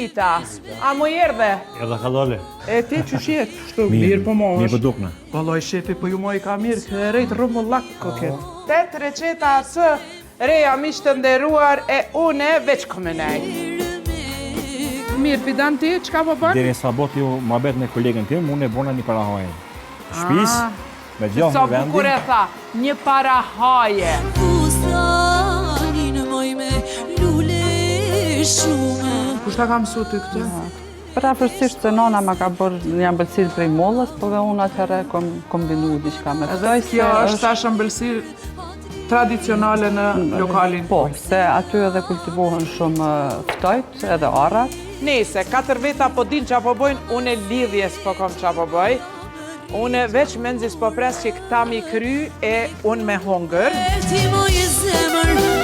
Rita, a mu erdhe? Erdha ka dole. E ti që shjetë, shtu, mirë po mosh. Mirë po dukna. Valloj shefi, po ju moj ka mirë, kërejt rëmullak koket. 8 receta së reja mishë të nderuar e une veç këmënej. Mirë, fidan ti, qka po bërë? Deri sa bot ju ma bet me kolegën tim, unë e bona një parahaje. Shpis, me gjohë Sa në bukur e vendin. tha, një parahaje. Kushta ka mësu ty këtë? Përafërsisht se nona ma ka bërë një ëmbëlsirë prej mollës, po dhe unë atëherë kom kombinu diçka me Edhe kjo është tash ëmbëlsirë tradicionale në lokalin. Po, se aty edhe kultivohen shumë ftojt edhe arrat. Nese, 4 veta po din qa po bojnë, une lidhjes po kom qa po boj. Une veç menzis po pres që këta mi kry e unë me hongër. Ti moj zemër